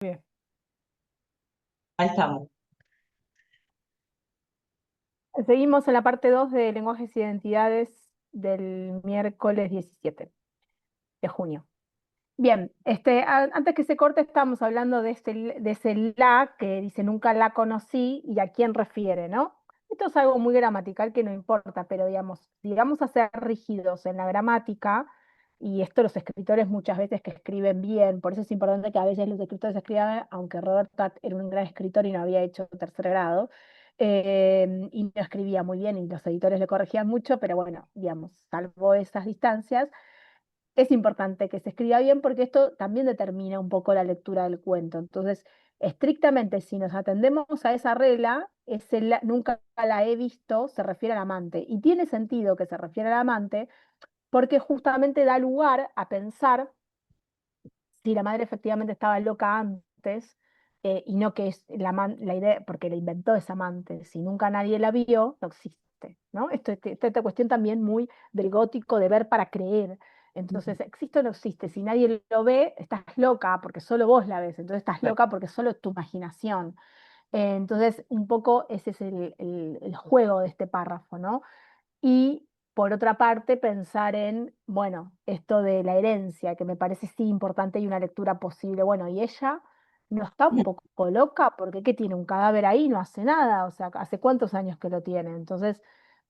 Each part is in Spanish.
Bien. Ahí estamos. Seguimos en la parte 2 de lenguajes e identidades del miércoles 17 de junio. Bien, antes que se corte, estamos hablando de ese la que dice nunca la conocí y a quién refiere, ¿no? Esto es algo muy gramatical que no importa, pero digamos, si vamos a ser rígidos en la gramática, y esto los escritores muchas veces que escriben bien, por eso es importante que a veces los escritores escriban, aunque Robert Cat era un gran escritor y no había hecho tercer grado, y no escribía muy bien y los editores le corregían mucho, pero bueno, digamos, salvo esas distancias es importante que se escriba bien porque esto también determina un poco la lectura del cuento. Entonces, estrictamente, si nos atendemos a esa regla, nunca la he visto, se refiere al amante. Y tiene sentido que se refiere al amante porque justamente da lugar a pensar si la madre efectivamente estaba loca antes y no que es la idea, porque la inventó esa amante. Si nunca nadie la vio, no existe, ¿no? Esta cuestión también muy del gótico de ver para creer. Entonces, existe o no existe. Si nadie lo ve, estás loca porque solo vos la ves. Entonces, estás loca porque solo es tu imaginación. Entonces, un poco ese es el juego de este párrafo, ¿no? Y por otra parte, pensar en, bueno, esto de la herencia, que me parece sí importante y una lectura posible. Bueno, y ella no está un poco loca porque ¿qué tiene? Un cadáver ahí, no hace nada, o sea, ¿hace cuántos años que lo tiene? Entonces,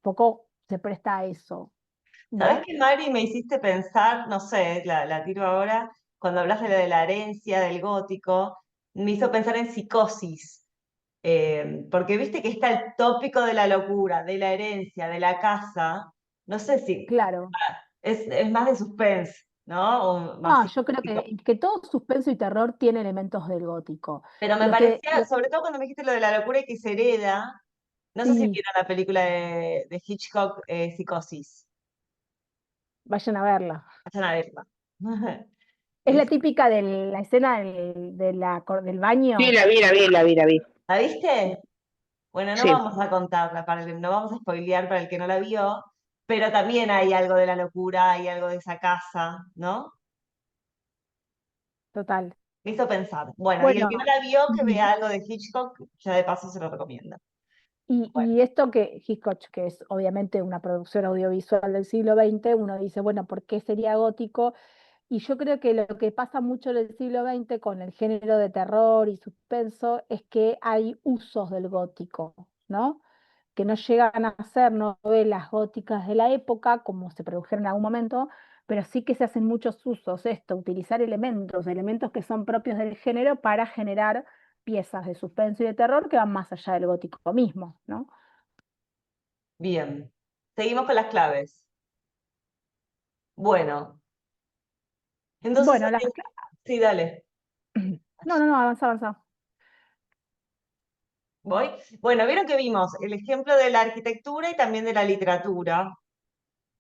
poco se presta a eso, ¿Sabés ¿no? qué, Mari? Me hiciste pensar, no sé, la tiro ahora, cuando hablas de la herencia, del gótico, me hizo pensar en psicosis. Porque viste que está el tópico de la locura, de la herencia, de la casa. No sé si Claro. es más de suspense, ¿no? O más No, yo creo psicológico. que todo suspenso y terror tiene elementos del gótico. Pero me parecía, sobre todo cuando me dijiste lo de la locura y que se hereda, no sé si Sí, vieron la película de Hitchcock, Psicosis. vayan a verla. Vayan a verla. Es la Es- típica de la escena del Sí, baño. la vi. ¿La viste? Bueno, no Sí, vamos a contarla, no vamos a spoilear para el que no la vio, pero también hay algo de la locura, hay algo de esa casa, ¿no? Total. Me hizo pensar. Bueno, y el que no Bueno, la vio, que ujú. vea algo de Hitchcock, ya de paso se lo recomiendo. Bueno, Y esto que Hitchcock, que es obviamente una producción audiovisual del siglo XX, uno dice, bueno, ¿por qué sería gótico? Y yo creo que lo que pasa mucho en el siglo XX con el género de terror y suspenso es que hay usos del gótico, ¿no? Que no llegan a ser novelas góticas de la época, como se produjeron en algún momento, pero sí que se hacen muchos usos, esto, utilizar elementos que son propios del género para generar piezas de suspenso y de terror que van más allá del gótico mismo, ¿no? bien. Seguimos con las claves. Bueno, entonces, Bueno, sí, dale. no, no, no, avanza, avanza. ¿Voy? Bueno, vieron que vimos el ejemplo de la arquitectura y también de la literatura,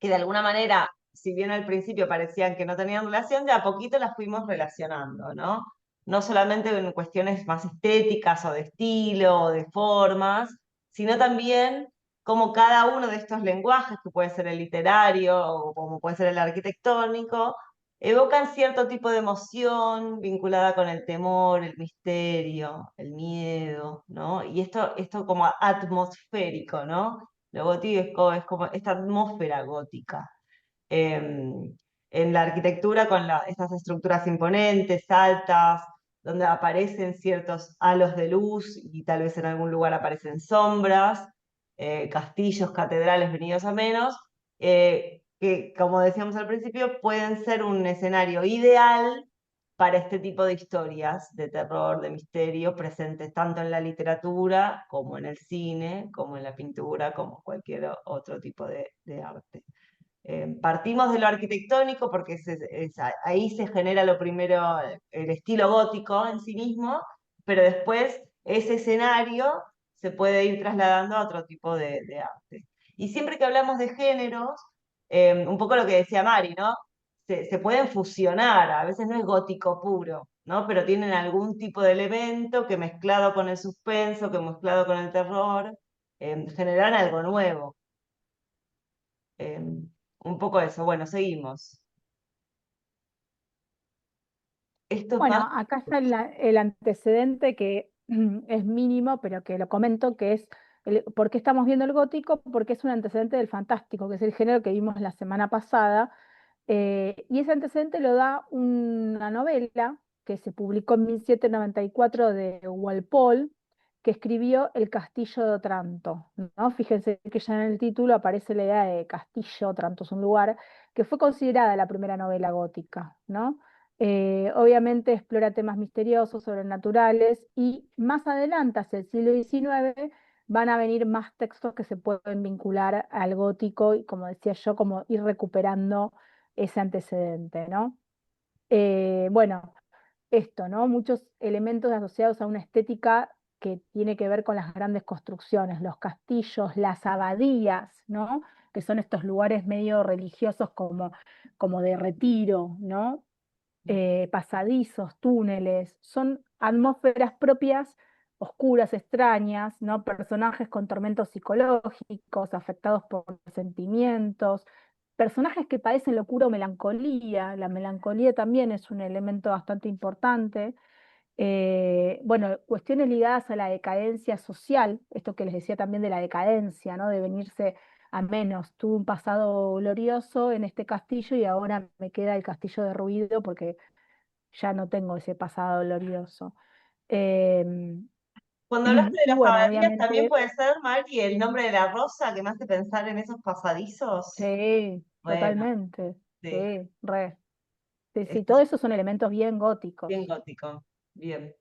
que de alguna manera, si bien al principio parecían que no tenían relación, de a poquito las fuimos relacionando, ¿no? No solamente en cuestiones más estéticas o de estilo o de formas, sino también como cada uno de estos lenguajes, que puede ser el literario o como puede ser el arquitectónico, evocan cierto tipo de emoción vinculada con el temor, el misterio, el miedo, ¿no? Y esto como atmosférico, ¿no? Lo gótico es como esta atmósfera gótica. En la arquitectura con estas estructuras imponentes, altas, donde aparecen ciertos halos de luz y tal vez en algún lugar aparecen sombras, castillos, catedrales venidos a menos, que como decíamos al principio, pueden ser un escenario ideal para este tipo de historias de terror, de misterio, presentes tanto en la literatura como en el cine, como en la pintura, como cualquier otro tipo de arte. Partimos de lo arquitectónico porque ahí se genera lo primero, el estilo gótico en sí mismo, pero después ese escenario se puede ir trasladando a otro tipo de arte. Y siempre que hablamos de géneros, un poco lo que decía Mari, ¿no? Se pueden fusionar, a veces no es gótico puro, ¿no? Pero tienen algún tipo de elemento que mezclado con el suspenso, que mezclado con el terror, generan algo nuevo. Un poco eso. Bueno, seguimos. Esto Bueno, pasa. acá está el antecedente que es mínimo, pero que lo comento, que es por qué estamos viendo el gótico, porque es un antecedente del fantástico, que es el género que vimos la semana pasada, y ese antecedente lo da una novela que se publicó en 1794 de Walpole, que escribió El Castillo de Otranto, ¿no? Fíjense que ya en el título aparece la idea de castillo, Otranto es un lugar, que fue considerada la primera novela gótica, ¿no? Obviamente explora temas misteriosos, sobrenaturales, y más adelante, hacia el siglo XIX, van a venir más textos que se pueden vincular al gótico y, como decía yo, como ir recuperando ese antecedente, ¿no? Bueno, esto, ¿no? Muchos elementos asociados a una estética que tiene que ver con las grandes construcciones, los castillos, las abadías, ¿no? Que son estos lugares medio religiosos como de retiro, ¿no? Pasadizos, túneles, son atmósferas propias, oscuras, extrañas, ¿no? Personajes con tormentos psicológicos, afectados por sentimientos, personajes que padecen locura o melancolía. La melancolía también es un elemento bastante importante. Bueno, cuestiones ligadas a la decadencia social, esto que les decía también de la decadencia, ¿no? De venirse a menos. Tuve un pasado glorioso en este castillo y ahora me queda el castillo derruido porque ya no tengo ese pasado glorioso. Em, Cuando hablaste de y las bueno, abadías, también obviamente, puede ser, Mari, el nombre de la rosa que me hace pensar en esos pasadizos. sí, Bueno, totalmente, sí, sí, re. Sí, sí, esto todo es eso son elementos bien bien góticos. gótico. Bien.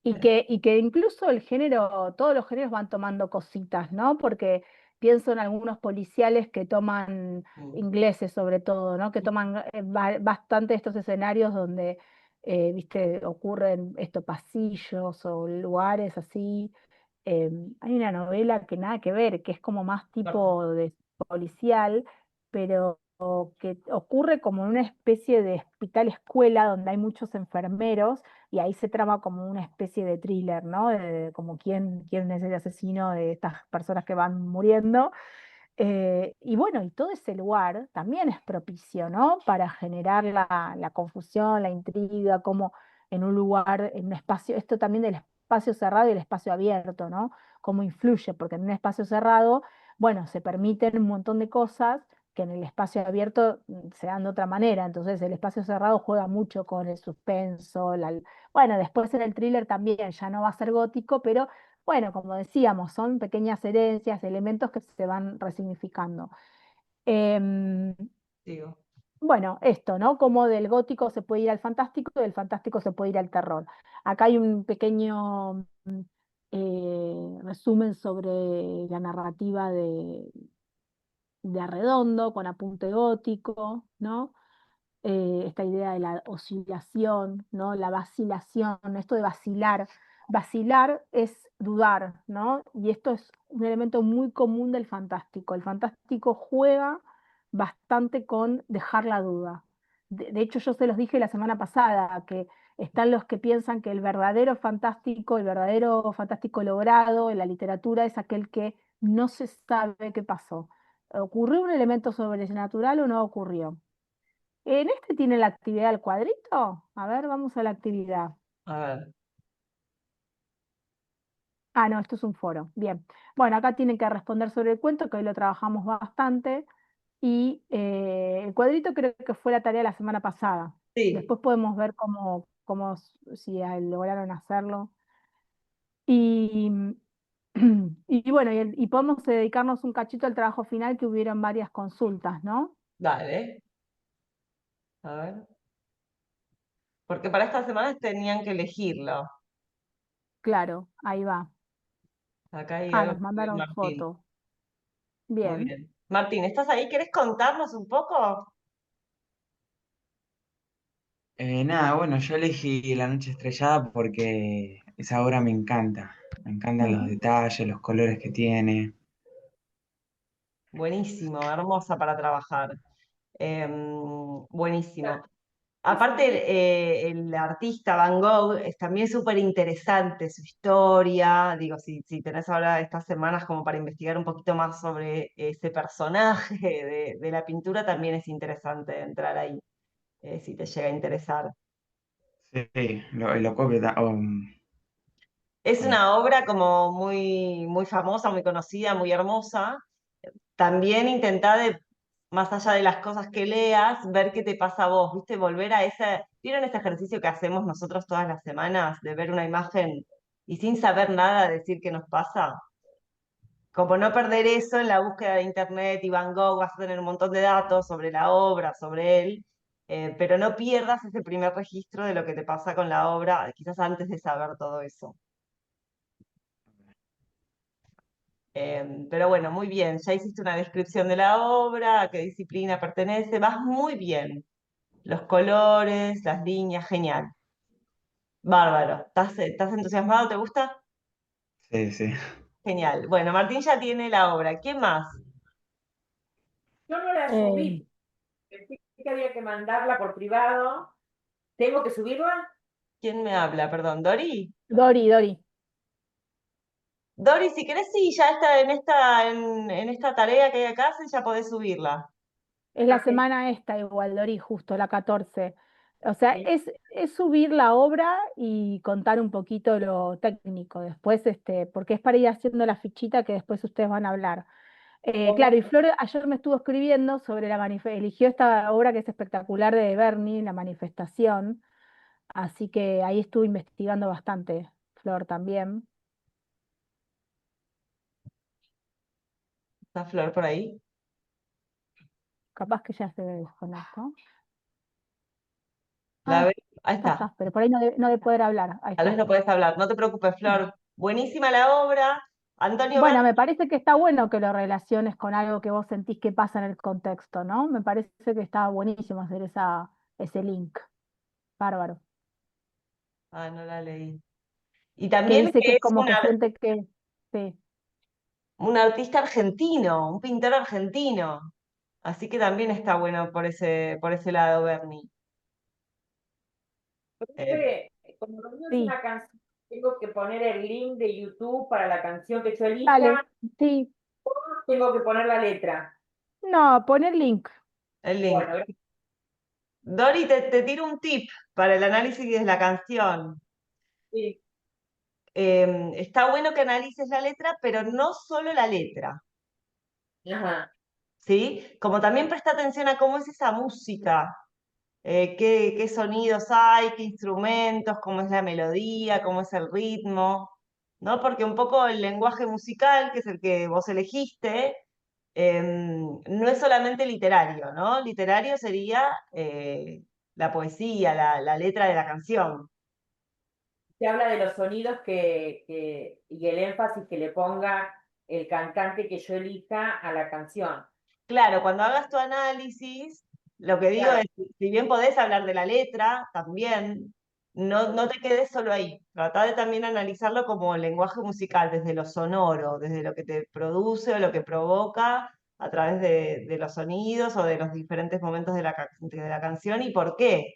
Y que incluso el género, todos los géneros van tomando cositas, ¿no? Porque pienso en algunos policiales que toman, Mm. ingleses sobre todo, ¿no? Que toman bastante estos escenarios donde, viste, ocurren estos pasillos o lugares así. Hay una novela que nada que ver, que es como más tipo de policial, pero que ocurre como en una especie de hospital escuela donde hay muchos enfermeros y ahí se trama como una especie de thriller, ¿no? Como quién es el asesino de estas personas que van muriendo. Y bueno, y todo ese lugar también es propicio, ¿no? Para generar la confusión, la intriga, como en un lugar, en un espacio, esto también del espacio cerrado y el espacio abierto, ¿no? Cómo influye, porque en un espacio cerrado, bueno, se permiten un montón de cosas que en el espacio abierto se dan de otra manera. Entonces el espacio cerrado juega mucho con el suspenso, bueno, después en el thriller también ya no va a ser gótico, pero bueno, como decíamos, son pequeñas herencias, elementos que se van resignificando. Em, Digo. bueno, esto, ¿no? Como del gótico se puede ir al fantástico y del fantástico se puede ir al terror. Acá hay un pequeño resumen sobre la narrativa de Arredondo con apunte gótico, ¿no? Esta idea de la oscilación, ¿no? La vacilación, esto de vacilar. Vacilar es dudar, ¿no? Y esto es un elemento muy común del fantástico. El fantástico juega bastante con dejar la duda. De hecho, yo se los dije la semana pasada, que están los que piensan que el verdadero fantástico logrado en la literatura es aquel que no se sabe qué pasó. ¿Ocurrió un elemento sobrenatural o no ocurrió? En este tiene la actividad del cuadrito. A ver, vamos a la actividad. A ver. Ah, no, esto es un foro. Bien. Bueno, acá tienen que responder sobre el cuento, que hoy lo trabajamos bastante. Y el cuadrito creo que fue la tarea la semana pasada. Sí, Después podemos ver si lograron hacerlo. Y, y bueno, y podemos dedicarnos un cachito al trabajo final, que hubieron varias consultas, ¿no? dale. A ver. Porque para esta semana tenían que elegirlo. Claro, ahí va. Acá hay Ah, algo nos que escribe mandaron Martín. foto. Muy Bien. bien. Martín, ¿estás ahí? ¿Querés contarnos un poco? Nada, bueno, yo elegí La Noche Estrellada porque esa obra me encanta. Me encantan los Mm. detalles, los colores que tiene. Buenísimo, hermosa para trabajar. Buenísimo. Aparte, el artista Van Gogh es también súper interesante su historia. Digo, si tenés ahora estas semanas como para investigar un poquito más sobre ese personaje de la pintura, también es interesante entrar ahí, si te llega a interesar. Sí, lo copio. Es una obra como muy, muy famosa, muy conocida, muy hermosa. También intentá más allá de las cosas que leas, ver qué te pasa a vos, ¿viste? Volver a ¿vieron ese ejercicio que hacemos nosotros todas las semanas de ver una imagen y sin saber nada decir qué nos pasa? Como no perder eso en la búsqueda de internet y Van Gogh, vas a tener un montón de datos sobre la obra, sobre él, pero no pierdas ese primer registro de lo que te pasa con la obra, quizás antes de saber todo eso. Pero bueno, muy bien, ya hiciste una descripción de la obra, a qué disciplina pertenece, vas muy bien. Los colores, las líneas, genial. Bárbaro. ¿Estás entusiasmado? ¿Te gusta? Sí, sí. Genial. Bueno, Martín ya tiene la obra. ¿Quién más? Yo no la Eh, subí, pensé que había que mandarla por privado. ¿Tengo que subirla? ¿Quién me habla? Perdón, ¿Dori? Dori. Dori, si querés, sí, ya está en esta tarea que hay acá, sí, ya podés subirla. Es la Ok. semana esta igual, Dori, justo la 14. O sea, Sí. es subir la obra y contar un poquito lo técnico después, porque es para ir haciendo la fichita que después ustedes van a hablar. Claro, y Flor ayer me estuvo escribiendo sobre eligió esta obra que es espectacular de Berni, La Manifestación, así que ahí estuve investigando bastante, Flor también. ¿Está Flor por ahí? Capaz que ya se desconectó. La Ah, ve- Ahí ya está. está, pero por ahí no de poder hablar. Ahí Tal vez está. no podés hablar. No te preocupes, Flor. Buenísima la obra. Antonio Bueno, Berni. me parece que está bueno que lo relaciones con algo que vos sentís que pasa en el contexto, ¿no? Me parece que está buenísimo hacer ese link. Bárbaro. Ah, no la leí. Y Que también dice que que es es como que siente que, sí, un artista argentino, un pintor argentino. Así que también está bueno por ese lado, Bernie. Eh, Profe, como lo mío es sí, una canción, tengo que poner el link de YouTube para la canción que yo dale, elija, sí. tengo que poner la letra. No, pon el link. el link. Bueno, Dori, te tiro un tip para el análisis de la canción. sí. Está bueno que analices la letra, pero no solo la letra, Ajá. ¿sí? Como también presta atención a cómo es esa música, qué sonidos hay, qué instrumentos, cómo es la melodía, cómo es el ritmo, ¿no? Porque un poco el lenguaje musical, que es el que vos elegiste, no es solamente literario, ¿no? Literario sería la poesía, la letra de la canción. Se habla de los sonidos y el énfasis que le ponga el cantante que yo elija a la canción. Claro, cuando hagas tu análisis, lo que digo Claro, es, si bien podés hablar de la letra, también, no te quedes solo ahí. Trata de también analizarlo como lenguaje musical, desde lo sonoro, desde lo que te produce o lo que provoca a través de los sonidos o de los diferentes momentos de la canción y por qué.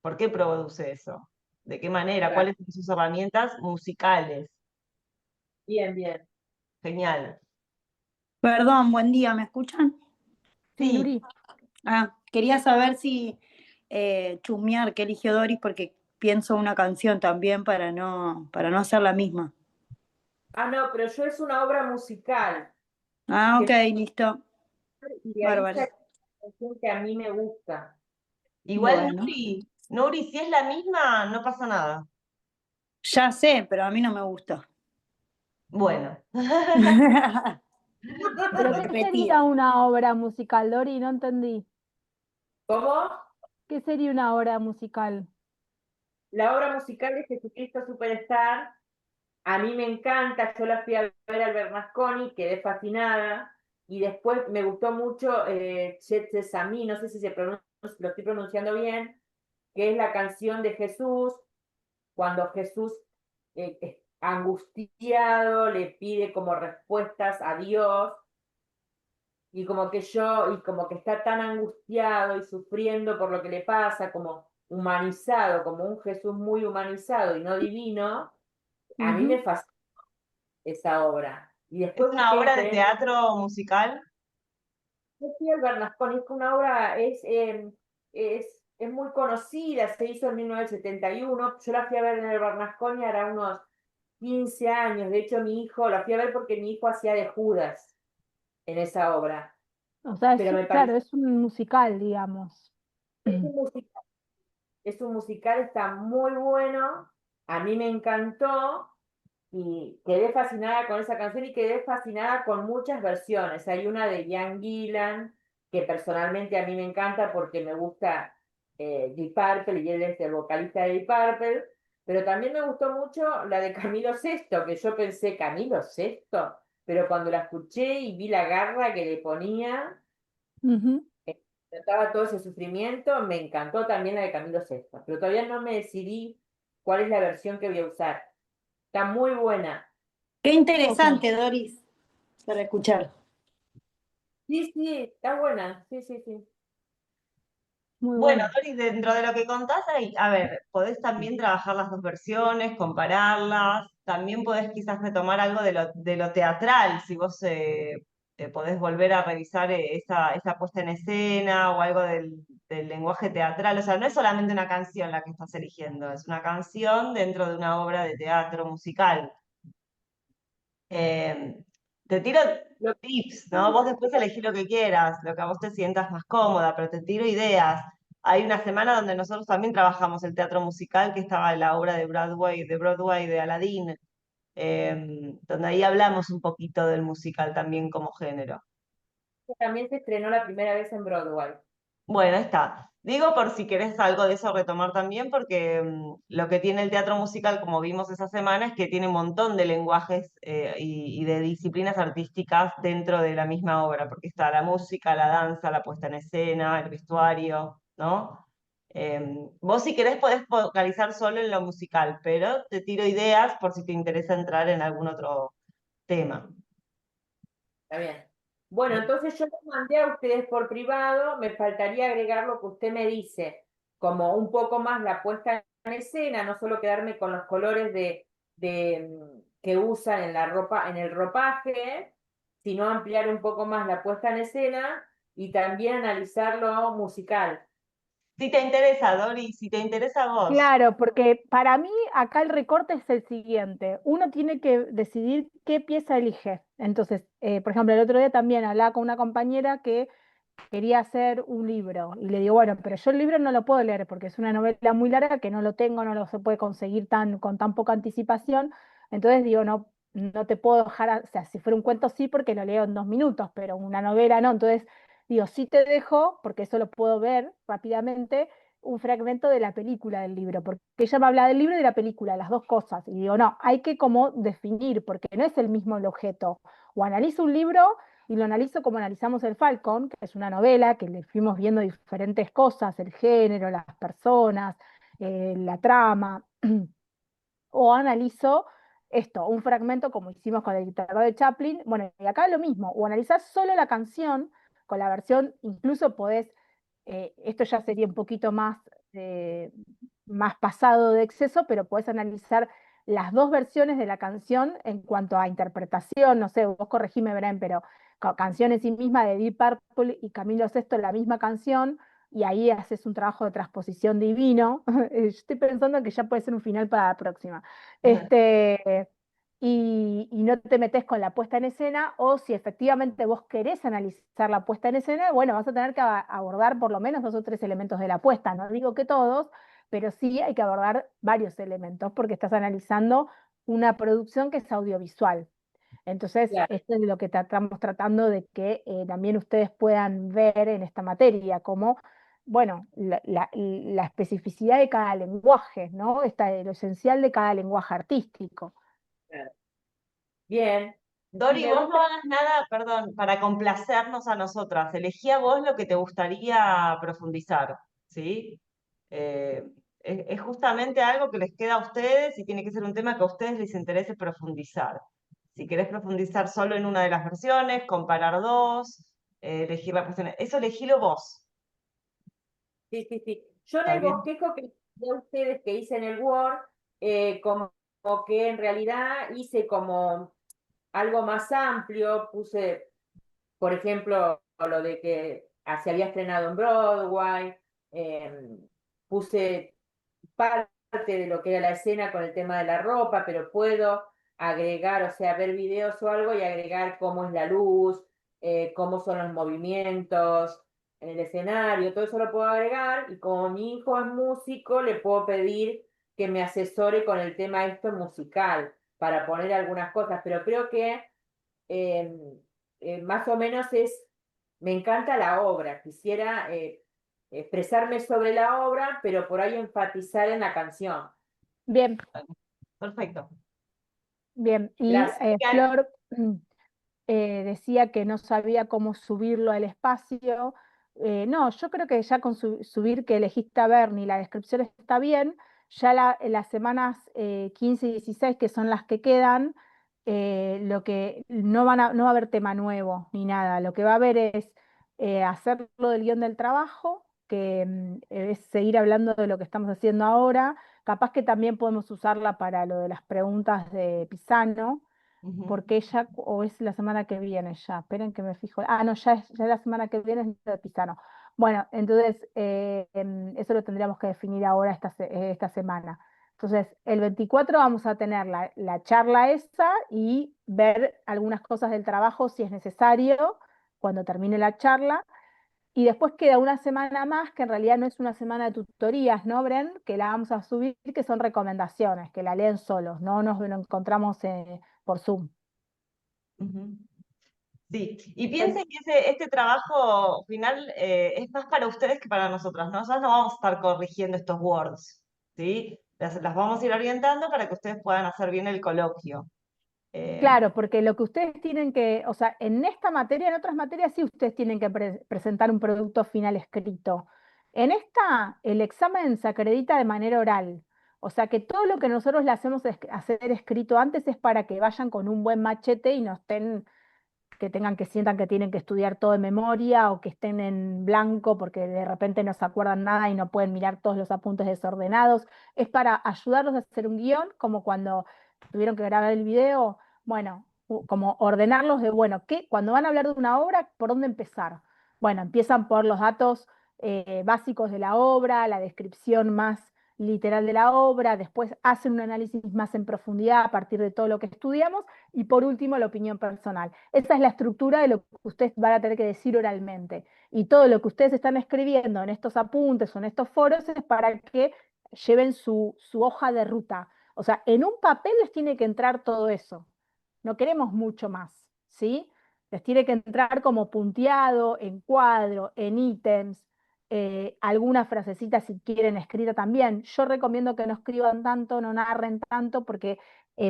¿Por qué produce eso? ¿De qué manera? claro. ¿Cuáles son sus herramientas musicales? Bien, bien. Genial. Perdón, buen día, ¿me escuchan? Sí, Sí, Nuri. Quería saber si chusmear que eligió Doris porque pienso una canción también para no hacer la misma. Ah, no, pero yo es una obra musical, Ok, que, listo, y de ahí bárbaro. sale una canción que a mí me gusta. igual Bueno, Nuri, si es la misma, no pasa nada. ya sé, pero a mí no me gusta. Bueno, ¿Pero qué sería Repetía. una obra musical, Dori? No entendí. ¿Cómo? ¿Qué sería una obra musical? La obra musical de Jesucristo Superstar, a mí me encanta, yo la fui a ver al Bernasconi, quedé fascinada, y después me gustó mucho Chet Sesami, no sé si lo estoy pronunciando bien, que es la canción de Jesús, cuando Jesús, angustiado, le pide como respuestas a Dios, y como que está tan angustiado y sufriendo por lo que le pasa, como humanizado, como un Jesús muy humanizado y no divino, a mí me Ujú. fascina esa obra. Y ¿es después una busqué obra de diferentes. teatro musical? Yo fui al Bernasconi, es que una obra es es muy conocida, se hizo en 1971, yo la fui a ver en el Bernasconi hará unos 15 años, de hecho mi hijo, la fui a ver porque mi hijo hacía de Judas en esa obra, O sea, pero me claro, parece, es un musical, digamos. es un musical, es un musical, está muy bueno, a mí me encantó, y quedé fascinada con esa canción y quedé fascinada con muchas versiones. Hay una de Ian Gillan, que personalmente a mí me encanta porque me gusta Deep Purple y él es el vocalista de Deep Purple, pero también me gustó mucho la de Camilo Sesto, que yo pensé, ¿Camilo Sesto? Pero cuando la escuché y vi la garra que le ponía, Ujú. trataba todo ese sufrimiento, me encantó también la de Camilo Sesto, pero todavía no me decidí cuál es la versión que voy a usar. Está muy buena. Qué Ok, interesante, Doris, para escuchar. Sí, sí, está buena. Sí, sí, sí. muy Bueno, bueno. Dori, dentro de lo que contás, a ver, podés también trabajar las dos versiones, compararlas, también podés quizás retomar algo de lo teatral, si vos podés volver a revisar esa puesta en escena o algo del lenguaje teatral, o sea, no es solamente una canción la que estás eligiendo, es una canción dentro de una obra de teatro musical. Eh, Te tiro Lo que tips, ¿no? Vos después elegís lo que quieras, lo que a vos te sientas más cómoda, pero te tiro ideas. Hay una semana donde nosotros también trabajamos el teatro musical, que estaba en la obra de Broadway de Aladdin, donde ahí hablamos un poquito del musical también como género. también se estrenó la primera vez en Broadway. Bueno, ahí está. Digo por si querés algo de eso retomar también, porque lo que tiene el teatro musical, como vimos esa semana, es que tiene un montón de lenguajes y de disciplinas artísticas dentro de la misma obra, porque está la música, la danza, la puesta en escena, el vestuario, ¿no? Vos si querés podés focalizar solo en lo musical, pero te tiro ideas por si te interesa entrar en algún otro tema. Está bien. Bueno, entonces yo les mandé a ustedes por privado, me faltaría agregar lo que usted me dice, como un poco más la puesta en escena, no solo quedarme con los colores que usan en la ropa, en el ropaje, sino ampliar un poco más la puesta en escena y también analizar lo musical. Si te interesa, Dori, si te interesa a vos. Claro, porque para mí acá el recorte es el siguiente. Uno tiene que decidir qué pieza elige. Entonces, por ejemplo, el otro día también hablaba con una compañera que quería hacer un libro y le digo, bueno, pero yo el libro no lo puedo leer porque es una novela muy larga que no lo tengo, no lo se puede conseguir con tan poca anticipación. Entonces digo, no, no te puedo dejar, o sea, si fuera un cuento sí porque lo leo en 2 minutos, pero una novela no. Entonces digo, sí te dejo, porque eso lo puedo ver rápidamente, un fragmento de la película del libro, porque ella me habla del libro y de la película, las dos cosas. Y digo, no, hay que como definir, porque no es el mismo el objeto. O analizo un libro y lo analizo como analizamos el Falcon, que es una novela que le fuimos viendo diferentes cosas, el género, las personas, la trama, o analizo esto, un fragmento como hicimos con el guitarra de Chaplin, bueno, y acá lo mismo, o analizás solo la canción, con la versión, incluso podés, esto ya sería un poquito más pasado de exceso, pero podés analizar las dos versiones de la canción en cuanto a interpretación, no sé, vos corregime, Bren, pero canción en sí misma de Deep Purple y Camilo Sesto, la misma canción, y ahí haces un trabajo de transposición divino. Estoy pensando que ya puede ser un final para la próxima. Este, y no te metes con la puesta en escena, o si efectivamente vos querés analizar la puesta en escena, bueno, vas a tener que abordar por lo menos 2 o 3 elementos de la puesta. No digo que todos, pero sí hay que abordar varios elementos porque estás analizando una producción que es audiovisual. Entonces, Claro. esto es lo que estamos tratando de que también ustedes puedan ver en esta materia, como, bueno, la especificidad de cada lenguaje, ¿no? Lo esencial de cada lenguaje artístico. Claro. Bien. Y Dori, me vos gusta, no hagas nada, perdón, para complacernos a nosotras. Elegí a vos lo que te gustaría profundizar, ¿sí? Eh, es justamente algo que les queda a ustedes y tiene que ser un tema que a ustedes les interese profundizar. Si querés profundizar solo en una de las versiones, comparar dos, elegir la cuestión, eso elegílo vos, sí, sí, sí. Yo en ¿está el bien? bosquejo que de ustedes que hice en el Word, como que en realidad hice como algo más amplio, puse, por ejemplo, lo de que se había estrenado en Broadway, puse parte de lo que era la escena con el tema de la ropa, pero puedo agregar, o sea, ver videos o algo y agregar cómo es la luz, cómo son los movimientos en el escenario, todo eso lo puedo agregar y como mi hijo es músico, le puedo pedir que me asesore con el tema esto musical para poner algunas cosas, pero creo que eh, más o menos me encanta la obra, quisiera expresarme sobre la obra, pero por ahí enfatizar en la canción. Bien, Perfecto. bien. Y Gracias. Flor decía que no sabía cómo subirlo al espacio. No, yo creo que ya con subir que elegiste a Bernie, la descripción está bien. Ya las semanas 15 y 16, que son las que quedan, lo que no va a haber tema nuevo ni nada. Lo que va a haber es hacerlo del guión del trabajo, que es seguir hablando de lo que estamos haciendo ahora. Capaz que también podemos usarla para lo de las preguntas de Pisano, Ujú. porque ella, o es la semana que viene ya, esperen que me fijo. Ah, no, ya la semana que viene es lo de Pisano. Bueno, entonces eso lo tendríamos que definir ahora esta semana. Entonces, el 24 vamos a tener la charla esa y ver algunas cosas del trabajo si es necesario cuando termine la charla. Y después queda una semana más, que en realidad no es una semana de tutorías, ¿no, Bren? Que la vamos a subir, que son recomendaciones, que la leen solos, no nos lo encontramos por Zoom. Ujú. Sí, y piensen que este trabajo final es más para ustedes que para nosotras. Nosotros no vamos a estar corrigiendo estos words, ¿sí? Las vamos a ir orientando para que ustedes puedan hacer bien el coloquio. Claro, porque lo que ustedes tienen que, o sea, en esta materia, en otras materias sí ustedes tienen que presentar un producto final escrito. En esta, el examen se acredita de manera oral. O sea que todo lo que nosotros le hacemos hacer escrito antes es para que vayan con un buen machete y no estén que sientan que tienen que estudiar todo de memoria o que estén en blanco porque de repente no se acuerdan nada y no pueden mirar todos los apuntes desordenados. Es para ayudarlos a hacer un guión, como cuando tuvieron que grabar el video, bueno, como ordenarlos de, bueno, cuando van a hablar de una obra, ¿por dónde empezar? Bueno, empiezan por los datos básicos de la obra, la descripción más literal de la obra, después hacen un análisis más en profundidad a partir de todo lo que estudiamos y por último la opinión personal. Esa es la estructura de lo que ustedes van a tener que decir oralmente. Y todo lo que ustedes están escribiendo en estos apuntes o en estos foros es para que lleven su hoja de ruta. O sea, en un papel les tiene que entrar todo eso. No queremos mucho más, ¿sí? Les tiene que entrar como punteado, en cuadro, en ítems, alguna frasecita si quieren escrita también. Yo recomiendo que no escriban tanto, no narren tanto, porque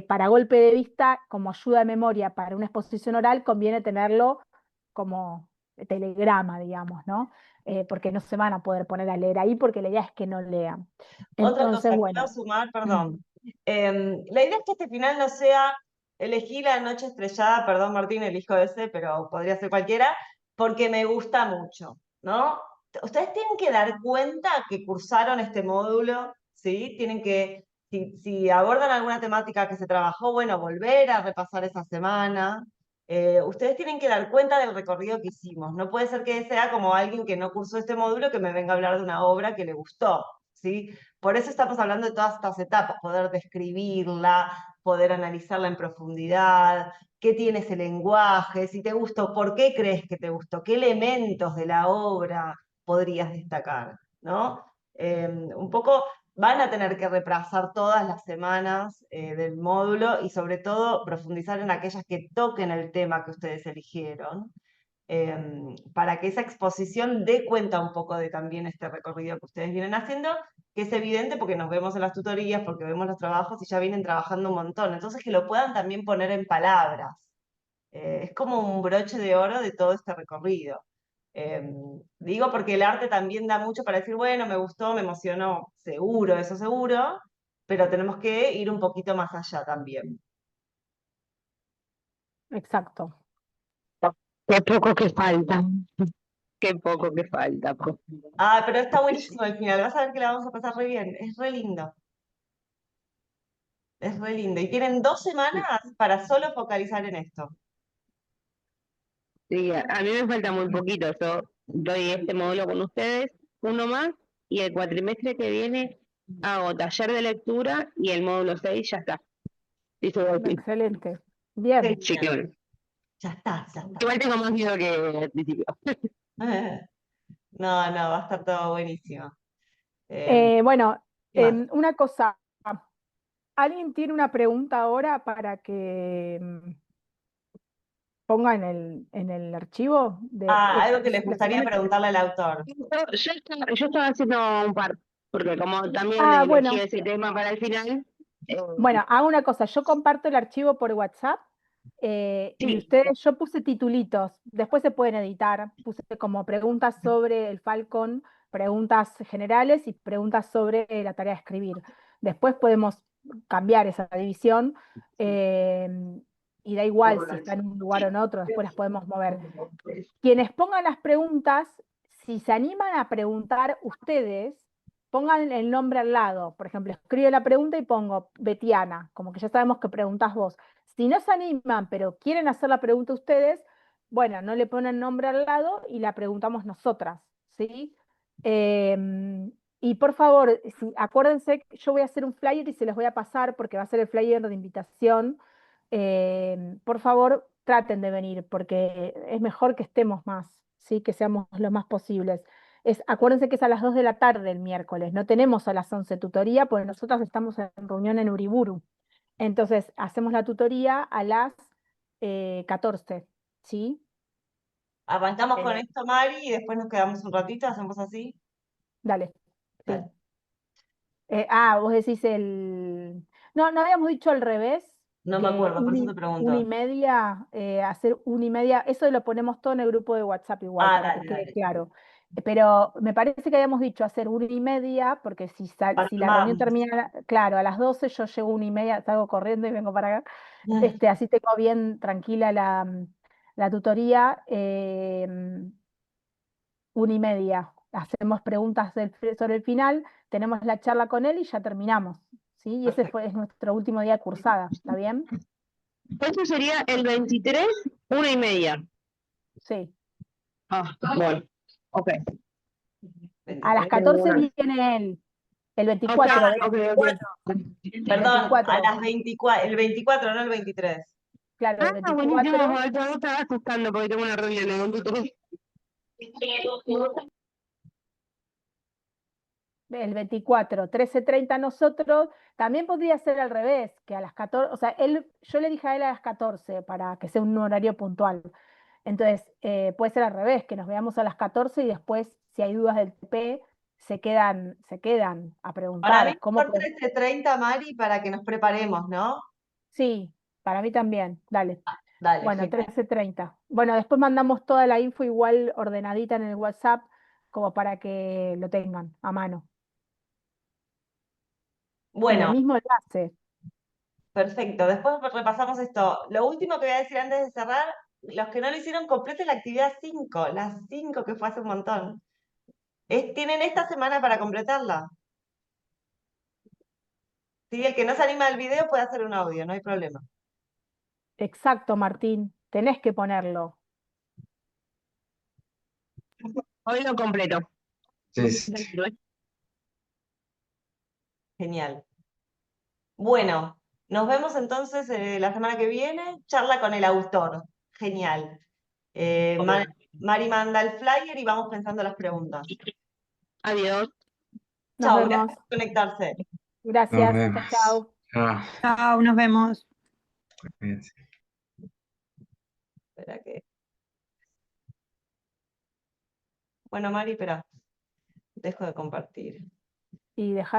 para golpe de vista, como ayuda de memoria para una exposición oral, conviene tenerlo como telegrama, digamos, ¿no? Porque no se van a poder poner a leer ahí, porque la idea es que no lean. Otra Entonces, cosa que quiero bueno. sumar, perdón. La idea es que este final no sea elegí la noche estrellada, perdón Martín, elijo ese, pero podría ser cualquiera, porque me gusta mucho, ¿no? Ustedes tienen que dar cuenta que cursaron este módulo, ¿sí? Tienen que, si abordan alguna temática que se trabajó, bueno, volver a repasar esa semana. Ustedes tienen que dar cuenta del recorrido que hicimos. No puede ser que sea como alguien que no cursó este módulo que me venga a hablar de una obra que le gustó, ¿sí? Por eso estamos hablando de todas estas etapas, poder describirla, poder analizarla en profundidad, qué tiene ese lenguaje, si te gustó, por qué crees que te gustó, qué elementos de la obra podrías destacar, ¿no? Un poco van a tener que repasar todas las semanas del módulo y sobre todo profundizar en aquellas que toquen el tema que ustedes eligieron, para que esa exposición dé cuenta un poco de también este recorrido que ustedes vienen haciendo, que es evidente porque nos vemos en las tutorías, porque vemos los trabajos y ya vienen trabajando un montón. Entonces que lo puedan también poner en palabras. Es como un broche de oro de todo este recorrido. Digo porque el arte también da mucho para decir, bueno, me gustó, me emocionó, seguro, eso seguro, pero tenemos que ir un poquito más allá también. Exacto. Qué poco que falta. Qué poco que falta. Ah, pero está buenísimo el final, vas a ver que la vamos a pasar re bien, es re lindo. Es re lindo. Y tienen 2 semanas para solo focalizar en esto. Sí, a mí me falta muy poquito. Yo doy este módulo con ustedes, uno más, y el cuatrimestre que viene hago taller de lectura y el módulo 6 ya está. Listo, voy. Excelente. Bien. Sí, que bueno. Ya está, ya está. Igual tengo más miedo que al principio. No, no, va a estar todo buenísimo. Eh, Bueno, ¿Qué más? una cosa. ¿Alguien tiene una pregunta ahora para que ponga en el archivo? Algo que les gustaría preguntarle al autor. Yo estaba haciendo un par, porque como también elegí Bueno, ese tema para el final, bueno, hago una cosa. Yo comparto el archivo por WhatsApp y sí, ustedes, yo puse titulitos, después se pueden editar. Puse como preguntas sobre el Falcon, preguntas generales y preguntas sobre la tarea de escribir. Después podemos cambiar esa división eh, y da igual si está en un lugar o en otro, después las podemos mover. Quienes pongan las preguntas, si se animan a preguntar ustedes, pongan el nombre al lado. Por ejemplo, escribe la pregunta y pongo Betiana, como que ya sabemos que preguntas vos. Si no se animan, pero quieren hacer la pregunta ustedes, bueno, no le ponen nombre al lado y la preguntamos nosotras, ¿sí? Y por favor, acuérdense que yo voy a hacer un flyer y se los voy a pasar porque va a ser el flyer de invitación. Por favor, traten de venir porque es mejor que estemos más, ¿sí? Que seamos lo más posibles. Acuérdense que es a las 2 de la tarde el miércoles, no tenemos a las 11 tutoría porque nosotros estamos en reunión en Uriburu. Entonces, hacemos la tutoría a las 14, ¿sí? Arrancamos con esto, Mari, y después nos quedamos un ratito, hacemos así. Dale, sí. Dale. Vos decís el... No, no habíamos dicho al revés, No me que acuerdo, por eso te una y pregunto. media, hacer una y media, eso lo ponemos todo en el grupo de WhatsApp igual, para que Dale, quede dale. claro. Pero me parece que habíamos dicho hacer una y media, porque Para si la reunión armarnos. termina, claro, a las 12 yo llego una y media, salgo corriendo y vengo para acá. Así tengo bien tranquila la tutoría. Una y media. Hacemos preguntas sobre el final, tenemos la charla con él y ya terminamos. ¿Sí? Y ese es nuestro último día de cursada, ¿está bien? eso sería el 23, 1:30. Sí. Bueno, ok. A las 14 viene él, el 24. Ok, ok. Perdón, a 24, las 24, el 24, no el 23. claro, el Buenísimo, 24, yo me estaba asustando porque tengo una reunión en 23. el 24, 13:30 nosotros, también podría ser al revés, que a las 14, o sea, yo le dije a él a las 14 para que sea un horario puntual. Entonces, puede ser al revés, que nos veamos a las 14 y después, si hay dudas del TP, se quedan a Para mí preguntar. ¿Cómo mejor 13:30, Mari, para que nos preparemos, ¿no? Sí, para mí también, dale. Dale, Bueno, genial. 13:30. Bueno, después mandamos toda la info igual ordenadita en el WhatsApp, como para que lo tengan a mano. En el Bueno, mismo enlace. perfecto. Después repasamos esto. Lo último que voy a decir antes de cerrar, los que no lo hicieron, completen la actividad 5, las 5 que fue hace un montón. Tienen esta semana para completarla. Sí, el que no se anima al video puede hacer un audio, no hay problema. Exacto, Martín. Tenés que ponerlo. Hoy lo completo. Sí. Genial. Bueno, nos vemos entonces la semana que viene. Charla con el autor. Genial. Mari manda el flyer y vamos pensando las preguntas. Adiós. Nos Chao, vemos. gracias por conectarse. Nos Gracias. Chao, vemos. chao. Chao. Chao, nos vemos. Cuídense. Espera que... Bueno, Mari, espera. Dejo de compartir. Y deja